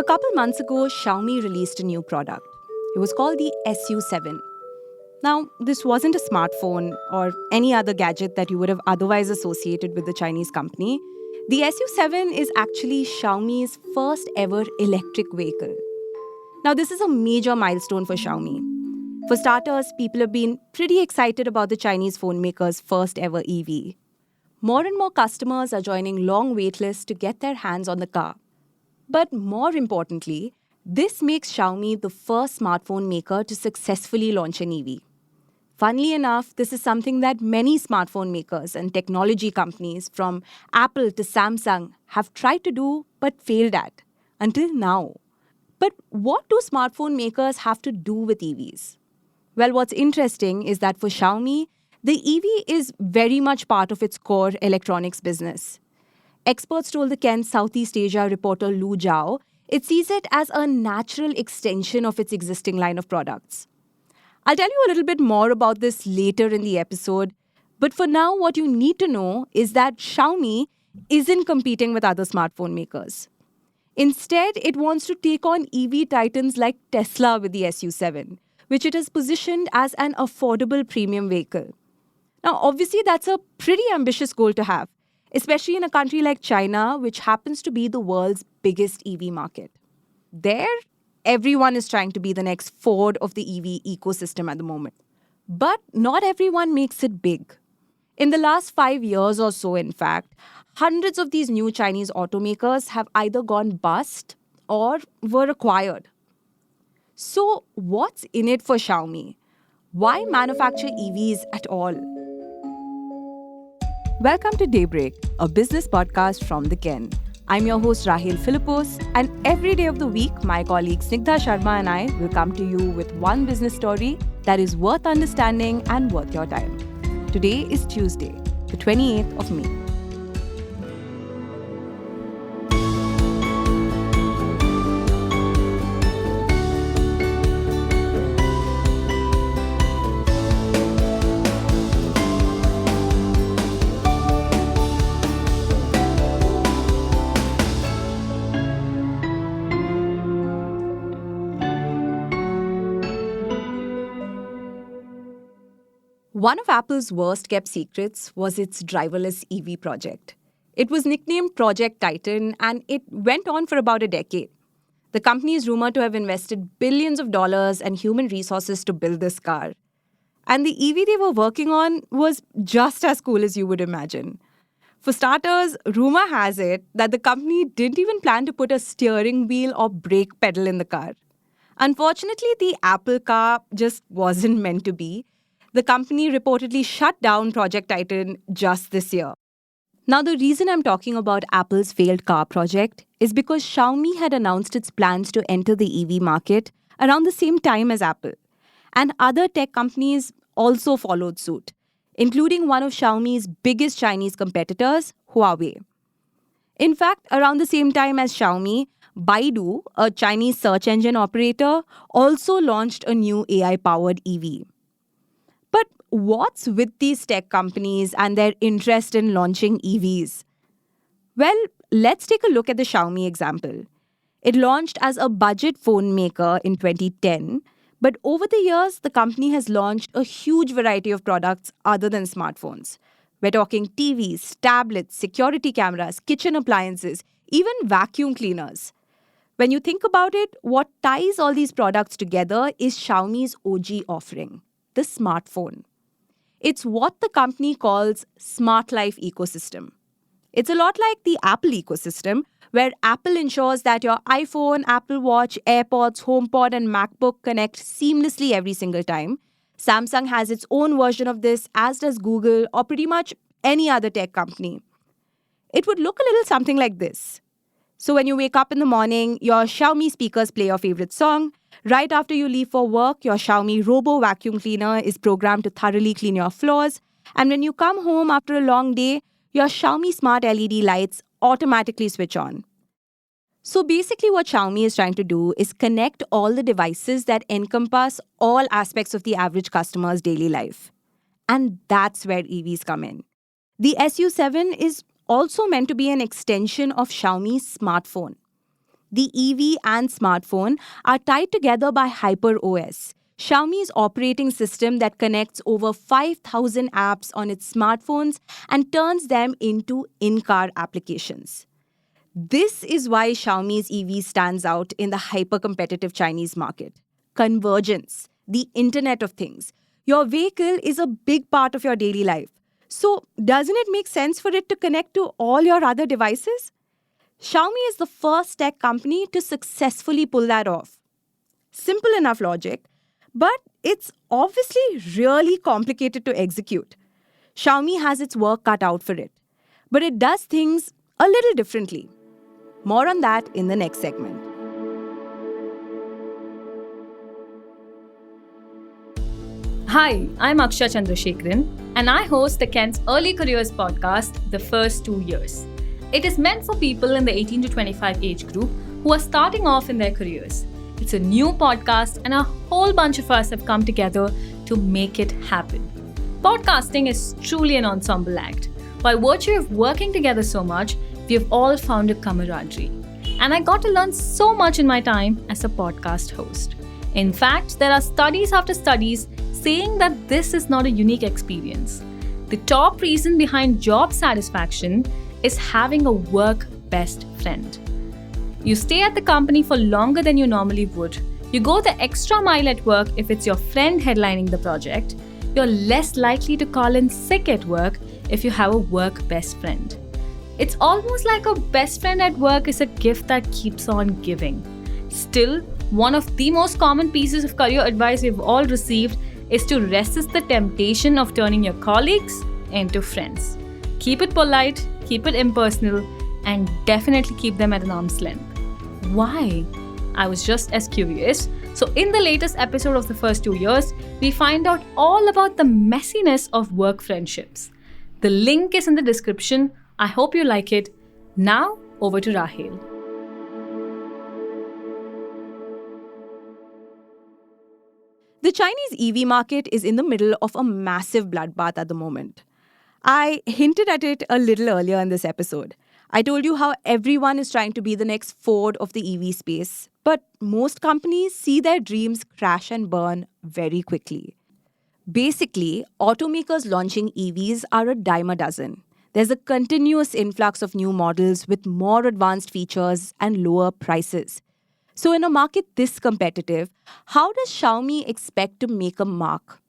A couple months ago, Xiaomi released a new product. It was called the SU7. Now, this wasn't a smartphone or any other gadget that you would have otherwise associated with the Chinese company. The SU7 is actually Xiaomi's first ever electric vehicle. Now, this is a major milestone for Xiaomi. For starters, people have been pretty excited about the Chinese phone maker's first ever EV. More and more customers are joining long waitlists to get their hands on the car. But more importantly, this makes Xiaomi the first smartphone maker to successfully launch an EV. Funnily enough, this is something that many smartphone makers and technology companies from Apple to Samsung have tried to do but failed at until now. But what do smartphone makers have to do with EVs? Well, what's interesting is that for Xiaomi, the EV is very much part of its core electronics business. Experts told the Ken Southeast Asia reporter Lu Zhao it sees it as a natural extension of its existing line of products. I'll tell you a little bit more about this later in the episode, but for now, what you need to know is that Xiaomi isn't competing with other smartphone makers. Instead, it wants to take on EV titans like Tesla with the SU7, which it has positioned as an affordable premium vehicle. Now, obviously, that's a pretty ambitious goal to have, especially in a country like China, which happens to be the world's biggest EV market. There, everyone is trying to be the next Ford of the EV ecosystem at the moment. But not everyone makes it big. In the last 5 years or so, in fact, hundreds of these new Chinese automakers have either gone bust or were acquired. So, what's in it for Xiaomi? Why manufacture EVs at all? Welcome to Daybreak, a business podcast from the Ken. I'm your host Rahil Philippos, and every day of the week, my colleague Snigdha Sharma and I will come to you with one business story that is worth understanding and worth your time. Today is Tuesday, the 28th of May. One of Apple's worst-kept secrets was its driverless EV project. It was nicknamed Project Titan, and it went on for about a decade. The company is rumored to have invested billions of dollars and human resources to build this car. And the EV they were working on was just as cool as you would imagine. For starters, rumor has it that the company didn't even plan to put a steering wheel or brake pedal in the car. Unfortunately, the Apple car just wasn't meant to be. The company reportedly shut down Project Titan just this year. Now, the reason I'm talking about Apple's failed car project is because Xiaomi had announced its plans to enter the EV market around the same time as Apple. And other tech companies also followed suit, including one of Xiaomi's biggest Chinese competitors, Huawei. In fact, around the same time as Xiaomi, Baidu, a Chinese search engine operator, also launched a new AI-powered EV. But what's with these tech companies and their interest in launching EVs? Well, let's take a look at the Xiaomi example. It launched as a budget phone maker in 2010, but over the years, the company has launched a huge variety of products other than smartphones. We're talking TVs, tablets, security cameras, kitchen appliances, even vacuum cleaners. When you think about it, what ties all these products together is Xiaomi's OG offering, the smartphone. It's what the company calls Smart Life ecosystem. It's a lot like the Apple ecosystem, where Apple ensures that your iPhone, Apple Watch, AirPods, HomePod, and MacBook connect seamlessly every single time. Samsung has its own version of this, as does Google, or pretty much any other tech company. It would look a little something like this. So when you wake up in the morning, your Xiaomi speakers play your favorite song. Right after you leave for work, your Xiaomi Robo vacuum cleaner is programmed to thoroughly clean your floors. And when you come home after a long day, your Xiaomi smart LED lights automatically switch on. So basically what Xiaomi is trying to do is connect all the devices that encompass all aspects of the average customer's daily life. And that's where EVs come in. The SU7 is also meant to be an extension of Xiaomi's smartphone. the EV and smartphone are tied together by HyperOS, Xiaomi's operating system that connects over 5,000 apps on its smartphones and turns them into in-car applications. This is why Xiaomi's EV stands out in the hyper-competitive Chinese market. Convergence, the Internet of Things. Your vehicle is a big part of your daily life. So, doesn't it make sense for it to connect to all your other devices? Xiaomi is the first tech company to successfully pull that off. Simple enough logic, but it's obviously really complicated to execute. Xiaomi has its work cut out for it, but it does things a little differently. More on that in the next segment. Hi, I'm Aksha Chandrasekharan, and I host the Kent's Early Careers podcast, The First 2 Years. It is meant for people in the 18 to 25 age group who are starting off in their careers. It's a new podcast, and a whole bunch of us have come together to make it happen. Podcasting is truly an ensemble act. By virtue of working together so much, we have all found a camaraderie. And I got to learn so much in my time as a podcast host. In fact, there are studies after studies saying that this is not a unique experience. The top reason behind job satisfaction is having a work best friend. You stay at the company for longer than you normally would. You go the extra mile at work if it's your friend headlining the project. You're less likely to call in sick at work if you have a work best friend. It's almost like a best friend at work is a gift that keeps on giving. Still, one of the most common pieces of career advice we've all received is to resist the temptation of turning your colleagues into friends. Keep it polite, keep it impersonal, and definitely keep them at an arm's length. Why? I was just as curious. So in the latest episode of The First 2 Years, we find out all about the messiness of work friendships. The link is in the description. I hope you like it. Now, over to Rahel. The Chinese EV market is in the middle of a massive bloodbath at the moment. I hinted at it a little earlier in this episode. I told you how everyone is trying to be the next Ford of the EV space, but most companies see their dreams crash and burn very quickly. Basically, automakers launching EVs are a dime a dozen. There's a continuous influx of new models with more advanced features and lower prices. So in a market this competitive, how does Xiaomi expect to make a mark?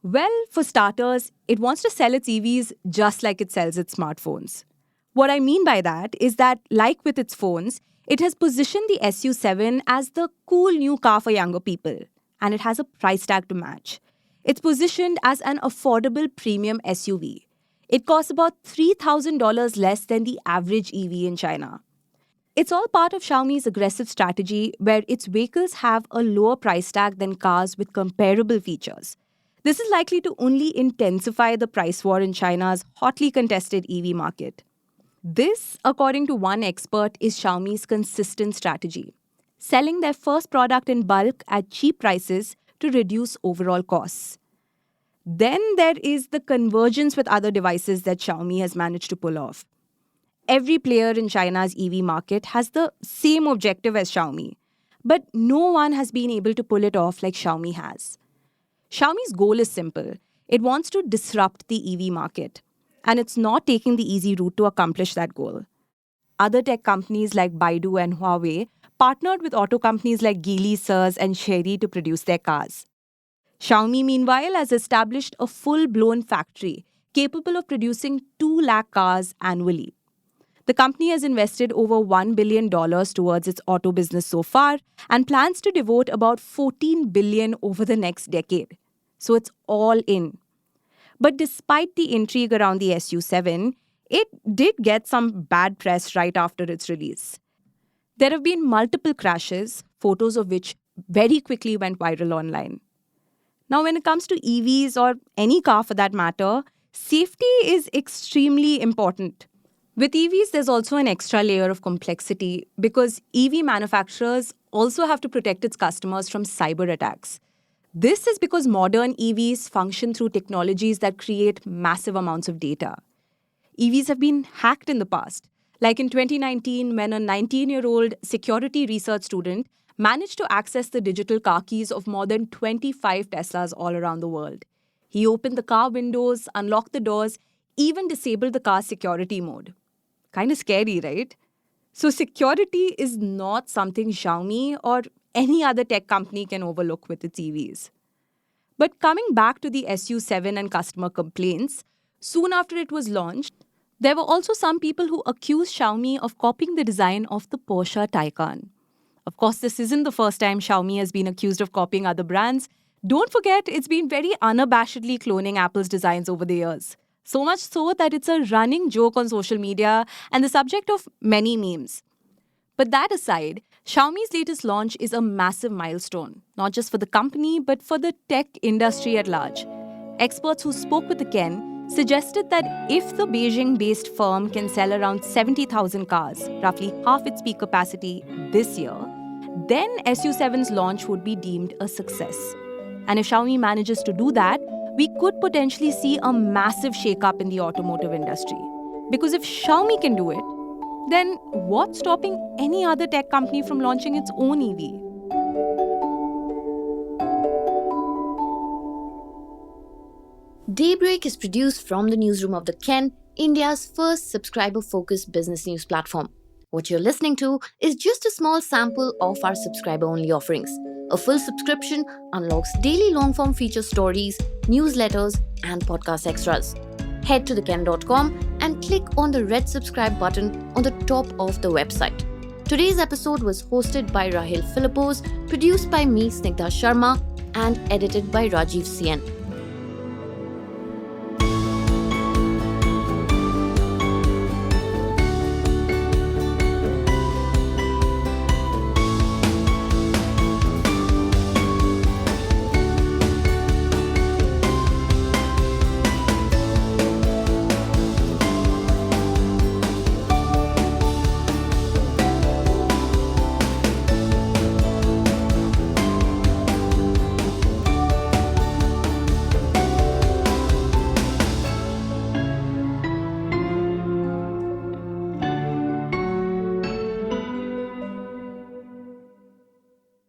Well, for starters, it wants to sell its EVs just like it sells its smartphones. What I mean by that is that, like with its phones, it has positioned the SU7 as the cool new car for younger people, and it has a price tag to match. It's positioned as an affordable premium SUV. It costs about $3,000 less than the average EV in China. It's all part of Xiaomi's aggressive strategy where its vehicles have a lower price tag than cars with comparable features. This is likely to only intensify the price war in China's hotly contested EV market. This, according to one expert, is Xiaomi's consistent strategy, selling their first product in bulk at cheap prices to reduce overall costs. Then there is the convergence with other devices that Xiaomi has managed to pull off. Every player in China's EV market has the same objective as Xiaomi, but no one has been able to pull it off like Xiaomi has. Xiaomi's goal is simple. It wants to disrupt the EV market, and it's not taking the easy route to accomplish that goal. Other tech companies like Baidu and Huawei partnered with auto companies like Geely, Sears, and Chery to produce their cars. Xiaomi, meanwhile, has established a full-blown factory capable of producing 2 lakh cars annually. The company has invested over $1 billion towards its auto business so far and plans to devote about $14 billion over the next decade. So it's all in. But despite the intrigue around the SU7, it did get some bad press right after its release. There have been multiple crashes, photos of which very quickly went viral online. Now, when it comes to EVs or any car for that matter, safety is extremely important. With EVs, there's also an extra layer of complexity because EV manufacturers also have to protect its customers from cyber attacks. This is because modern EVs function through technologies that create massive amounts of data. EVs have been hacked in the past, Like in 2019, when a 19-year-old security research student managed to access the digital car keys of more than 25 Teslas all around the world. He opened the car windows, unlocked the doors, even disabled the car's security mode. Kind of scary, right? So security is not something Xiaomi or any other tech company can overlook with its EVs. But coming back to the SU7 and customer complaints, soon after it was launched, there were also some people who accused Xiaomi of copying the design of the Porsche Taycan. Of course, this isn't the first time Xiaomi has been accused of copying other brands. Don't forget, it's been very unabashedly cloning Apple's designs over the years. So much so that it's a running joke on social media and the subject of many memes. But that aside, Xiaomi's latest launch is a massive milestone, not just for the company, but for the tech industry at large. Experts who spoke with the Ken suggested that if the Beijing-based firm can sell around 70,000 cars, roughly half its peak capacity this year, then SU7's launch would be deemed a success. And if Xiaomi manages to do that, we could potentially see a massive shakeup in the automotive industry. Because if Xiaomi can do it, then what's stopping any other tech company from launching its own EV? Daybreak is produced from the newsroom of The Ken, India's first subscriber-focused business news platform. What you're listening to is just a small sample of our subscriber-only offerings. A full subscription unlocks daily long-form feature stories, newsletters, and podcast extras. Head to theken.com and click on the red subscribe button on the top of the website. Today's episode was hosted by Rahil Philippos, produced by me, Snigdha Sharma, and edited by Rajiv CN.